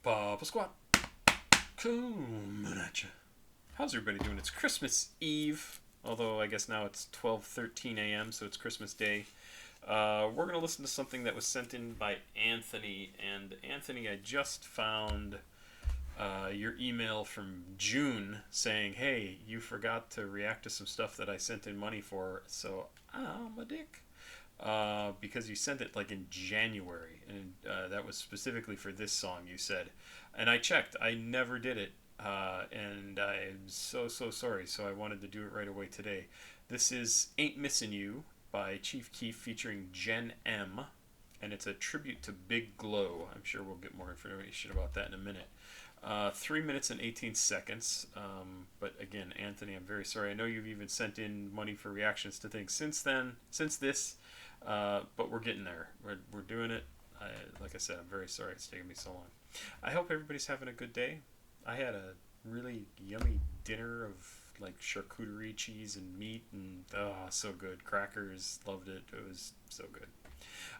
Papasquatjon coming at you. How's everybody doing? It's Christmas Eve, although I guess now it's 12:13 a.m., so it's Christmas Day. We're going to listen to something that was sent in by Anthony. And Anthony, I just found your email from June saying, hey, you forgot to react to some stuff that I sent in money for, so I'm a dick. Because you sent it like in January, and that was specifically for this song, you said. And I checked. I never did it. And I'm so sorry, so I wanted to do it right away today. This is Ain't Missin' You by Keef featuring Jenn M. And it's a tribute to Big Glow. I'm sure we'll get more information about that in a minute. 3 minutes and 18 seconds. But again, Anthony, I'm very sorry. I know you've even sent in money for reactions to things since this. But we're getting there. We're doing it. Like I said, I'm very sorry it's taken me so long. I hope everybody's having a good day. I had a really yummy dinner of like charcuterie, cheese, and meat, and so good. Crackers, loved it. It was so good.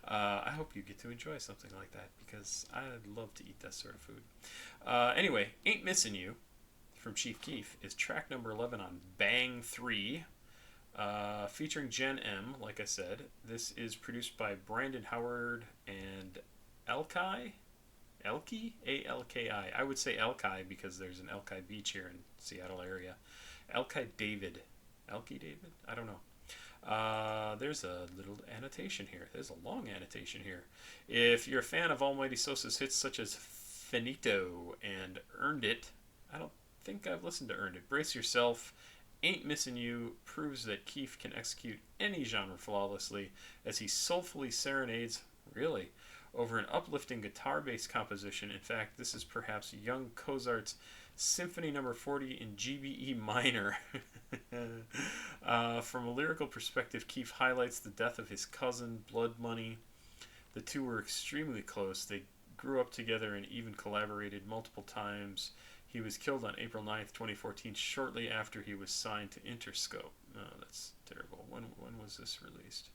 I hope you get to enjoy something like that because I'd love to eat that sort of food. Anyway, Ain't Missin' You from Keef is track number 11 on Bang 3. Featuring Jenn M, like I said. This is produced by Brandon Howard and Alki? A-L-K-I. I would say Alki because there's an Alki beach here in Seattle area. Alki David. I don't know. There's a little annotation here. There's a long annotation here. If you're a fan of Almighty Sosa's hits such as Finito and Earned It, I don't think I've listened to Earned It. Brace yourself. Ain't Missin' You proves that Keef can execute any genre flawlessly as he soulfully serenades, really, over an uplifting guitar-based composition. In fact, this is perhaps young Cozart's Symphony No. 40 in GBE minor. From a lyrical perspective, Keef highlights the death of his cousin, Blood Money. The two were extremely close. They grew up together and even collaborated multiple times. He was killed on April 9th, 2014, shortly after he was signed to Interscope. Oh, that's terrible. When was this released?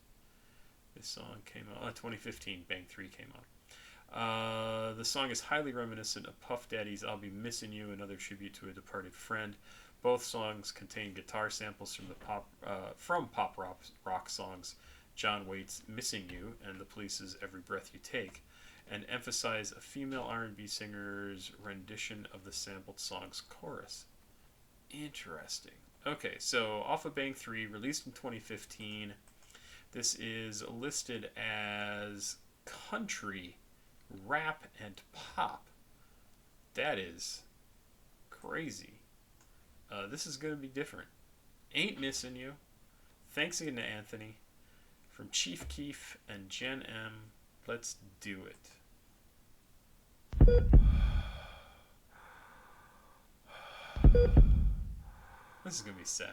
This song came out, 2015, Bang 3 came out. The song is highly reminiscent of Puff Daddy's I'll Be Missin' You, another tribute to a departed friend. Both songs contain guitar samples from pop rock songs John Waite's Missing You and The Police's Every Breath You Take, and emphasize a female R&B singer's rendition of the sampled song's chorus. Interesting. Okay, so off of Bang 3, released in 2015, this is listed as country, rap, and pop. That is crazy. This is going to be different. Ain't Missin' You. Thanks again to Anthony. From Keef and Jenn M. Let's do it. This is going to be sad.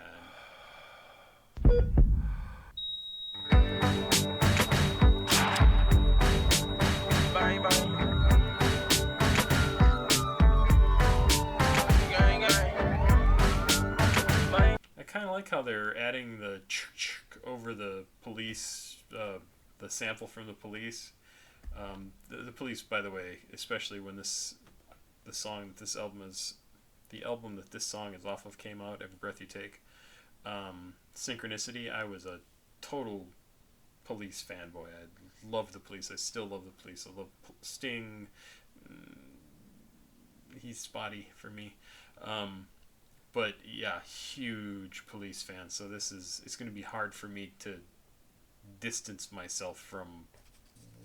I kind of like how they're adding the over the police, the sample from the police. The police, by the way, especially when the album that this song is off of came out, Every Breath You Take, Synchronicity, I was a total Police fanboy. I love the Police. I still love the Police. I love Sting. He's spotty for me. But yeah, huge Police fan. So it's going to be hard for me to distance myself from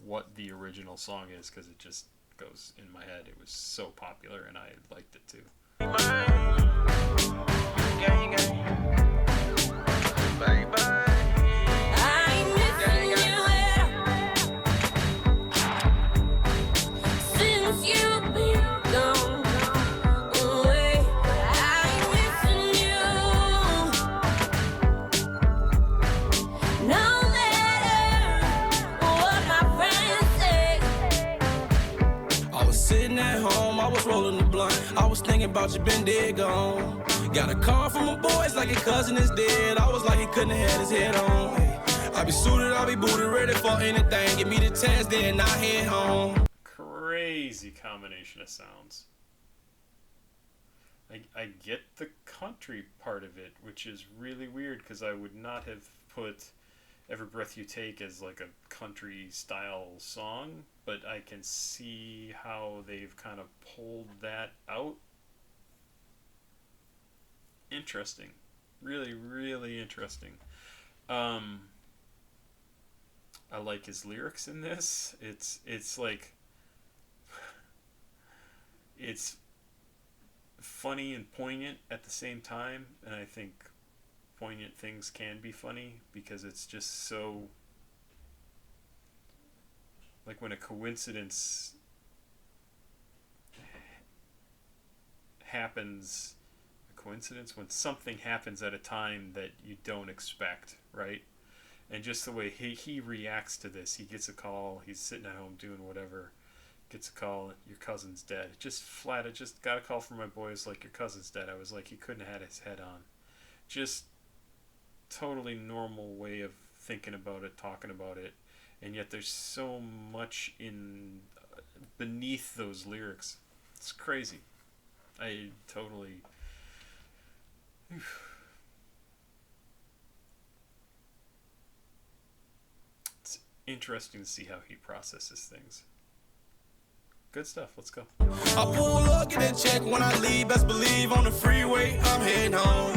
what the original song is because it just goes in my head. It was so popular and I liked it too. Rolling the blunt, I was thinking about you, been dead gone. Got a call from my boys like your cousin is dead. I was like he couldn't have had his head on. I be suited, I be booted, ready for anything. Give me the test, then I head home. Crazy. crazy combination of sounds. I get the country part of it, which is really weird because I would not have put Every Breath You Take as like a country style song, but I can see how they've kind of pulled that out. Interesting. Really, really interesting. I like his lyrics in this. It's like it's funny and poignant at the same time, and I think poignant things can be funny because it's just so, like, when a coincidence happens, when something happens at a time that you don't expect, right? And just the way he reacts to this. He gets a call, he's sitting at home doing whatever, gets a call, your cousin's dead. Just flat, I just got a call from my boys, like, your cousin's dead. I was like, he couldn't have had his head on. Just totally normal way of thinking about it, talking about it, and yet there's so much in beneath those lyrics. It's crazy. I totally... It's interesting to see how he processes things. Good stuff. Let's go. I pull up, get a check when I leave. Best believe on the freeway, I'm heading home.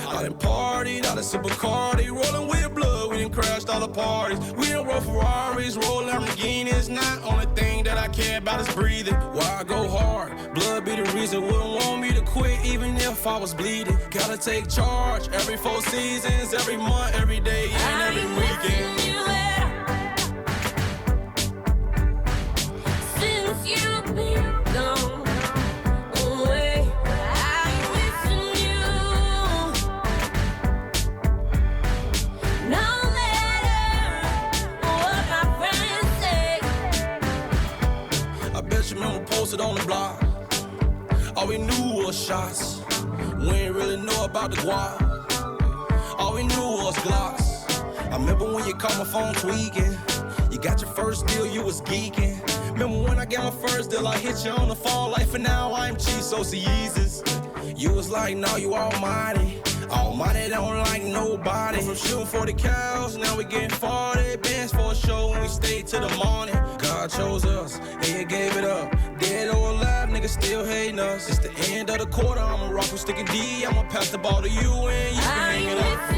I done partied, I done sip a Cardi, rolling with blood. We done crashed all the parties. We done roll Ferraris, roll Lamborghinis. Not only thing that I care about is breathing. Why I go hard? Blood be the reason. Wouldn't want me to quit even if I was bleeding. Gotta take charge every 4 seasons, every month, every day, and every weekend. You've been gone away. I'm missing you. No matter what my friends say. I bet you remember posted on the block. All we knew was shots. We ain't really know about the guap. All we knew was Glocks. I remember when you called my phone tweaking. You got your first deal, you was geeking. Remember when I got my first deal, I hit you on the phone like for now I'm cheap, so see Jesus. You was like, no, you almighty. Almighty don't like nobody. From shooting 40 cows, now we getting 40 bands for a show and we stayed till the morning. God chose us, and he gave it up. Dead or alive, niggas still hating us. It's the end of the quarter, I'ma rock with Sticky D. I'ma pass the ball to you and you can hang it up.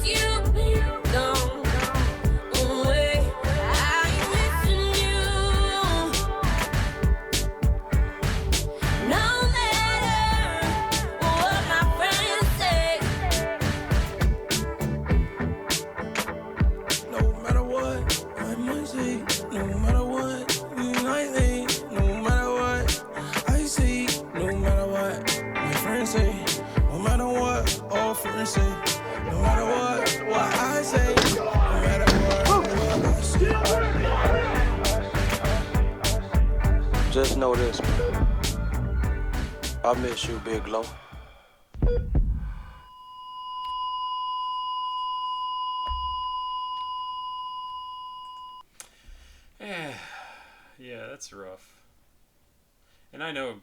You've been gone away. I'm missing you. No matter what my friends say. No matter what, I might say. No matter what, you might think. No matter what, I say. No matter what, my friends say. No matter what, all friends say. No matter what I say, no matter what I say. Just know this, man. I miss you, Big Low. Yeah, that's rough. And I know,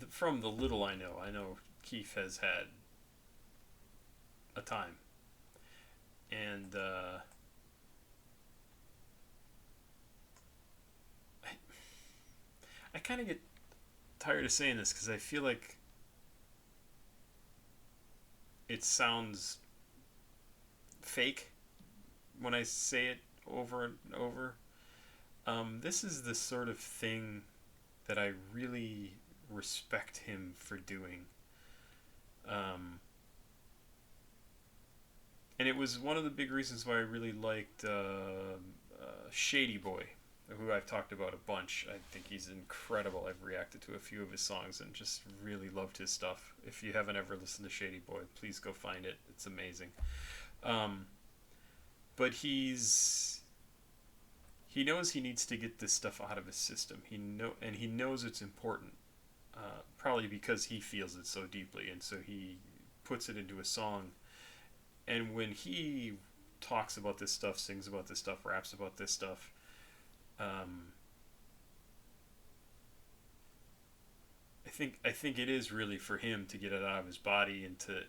from the little I know Keef has had a time. And I kind of get tired of saying this because I feel like it sounds fake when I say it over and over. This is the sort of thing that I really respect him for doing. And it was one of the big reasons why I really liked Shady Boy, who I've talked about a bunch. I think he's incredible. I've reacted to a few of his songs and just really loved his stuff. If you haven't ever listened to Shady Boy, please go find it. It's amazing. But he knows he needs to get this stuff out of his system. He knows it's important. Probably because he feels it so deeply, and so he puts it into a song. And when he talks about this stuff, sings about this stuff, raps about this stuff. I think it is really for him to get it out of his body and to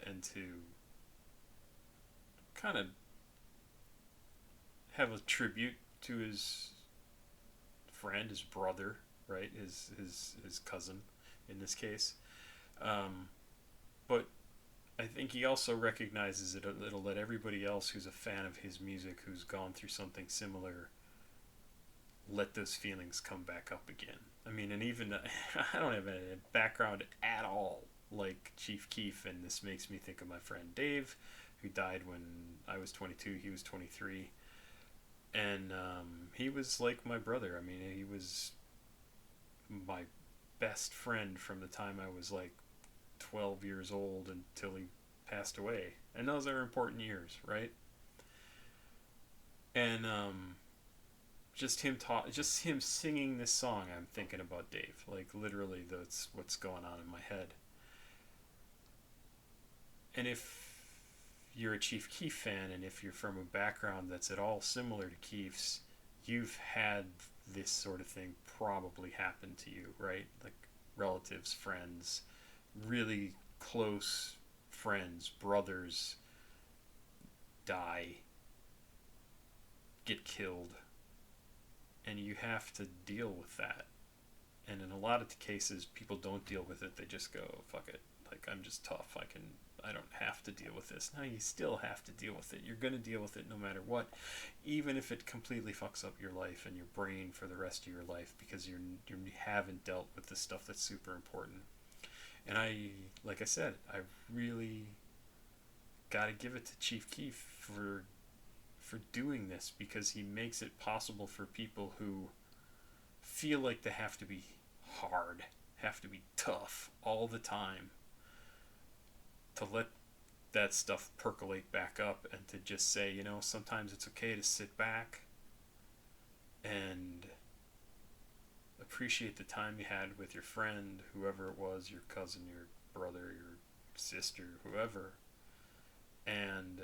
kind of have a tribute to his friend, his brother, right? His cousin in this case. But I think he also recognizes that it'll let everybody else who's a fan of his music, who's gone through something similar, let those feelings come back up again. I mean, and even I don't have a background at all like Chief Keef, and this makes me think of my friend Dave, who died when I was 22. He was 23, and he was like my brother. I mean, he was my best friend from the time I was like 12 years old until he passed away, and those are important years, right? And just him singing this song, I'm thinking about Dave. Like, literally, that's what's going on in my head. And if you're a Chief Keef fan, and if you're from a background that's at all similar to Keef's, you've had this sort of thing probably happen to you, right? Like relatives, friends, really close friends, brothers die, get killed, and you have to deal with that. And in a lot of cases, people don't deal with it. They just go, fuck it. Like, I'm just tough. I don't have to deal with this. No, you still have to deal with it. You're going to deal with it no matter what, even if it completely fucks up your life and your brain for the rest of your life, because you haven't dealt with the stuff that's super important. And like I said, I really got to give it to Chief Keef for doing this, because he makes it possible for people who feel like they have to be hard, have to be tough all the time, to let that stuff percolate back up, and to just say, you know, sometimes it's okay to sit back and appreciate the time you had with your friend, whoever it was, your cousin, your brother, your sister, whoever, and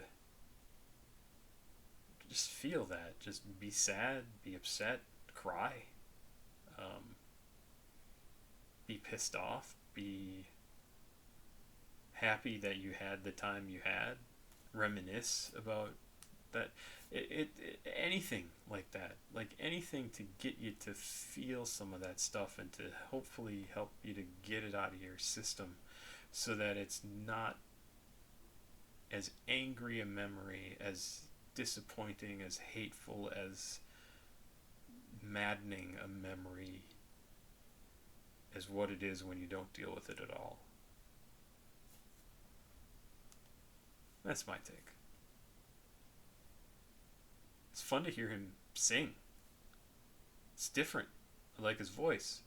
just feel that. Just be sad, be upset, cry, be pissed off, be happy that you had the time you had, reminisce about that. Anything like that, like anything to get you to feel some of that stuff, and to hopefully help you to get it out of your system, so that it's not as angry a memory, as disappointing, as hateful, as maddening a memory as what it is when you don't deal with it at all. That's my take. It's fun to hear him sing. It's different. I like his voice.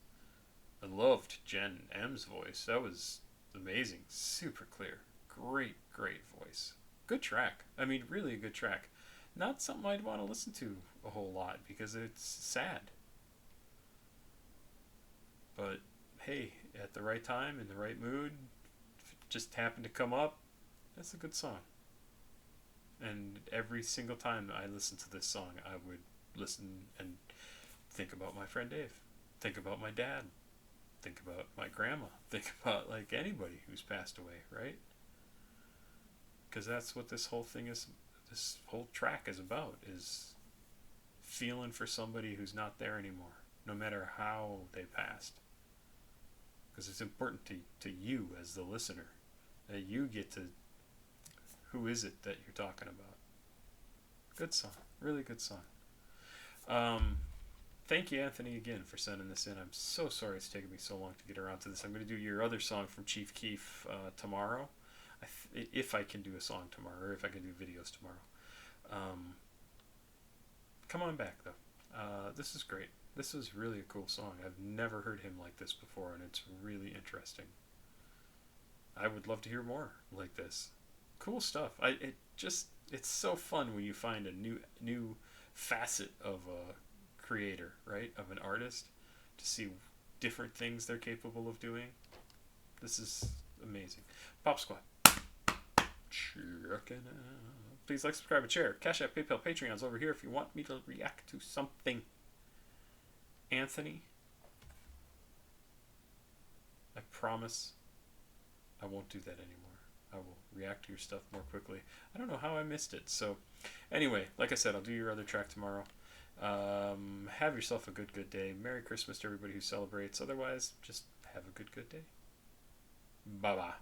I loved Jenn M's voice. That was amazing. Super clear. Great voice. Good track. I mean, really a good track. Not something I'd want to listen to a whole lot, because it's sad. But hey, at the right time, in the right mood, if it just happened to come up, that's a good song. And every single time I listen to this song, I would listen and think about my friend Dave, think about my dad, think about my grandma, think about like anybody who's passed away, right? Because that's what this whole thing is, this whole track is about, is feeling for somebody who's not there anymore, no matter how they passed. Because it's important to you as the listener, that you get to, who is it that you're talking about? Good song. Really good song. Thank you, Anthony, again, for sending this in. I'm so sorry it's taken me so long to get around to this. I'm going to do your other song from Chief Keef tomorrow. If I can do a song tomorrow, or if I can do videos tomorrow. Come on back, though. This is great. This is really a cool song. I've never heard him like this before, and it's really interesting. I would love to hear more like this. Cool stuff. It's so fun when you find a new facet of a creator, right? Of an artist, to see different things they're capable of doing. This is amazing. Pop Squad. Checking out. Please like, subscribe, and share. Cash App, PayPal, Patreon's over here if you want me to react to something. Anthony, I promise I won't do that anymore. I will react to your stuff more quickly. I don't know how I missed it. So, anyway, like I said, I'll do your other track tomorrow. Have yourself a good day. Merry Christmas to everybody who celebrates. Otherwise, just have a good day. Bye-bye.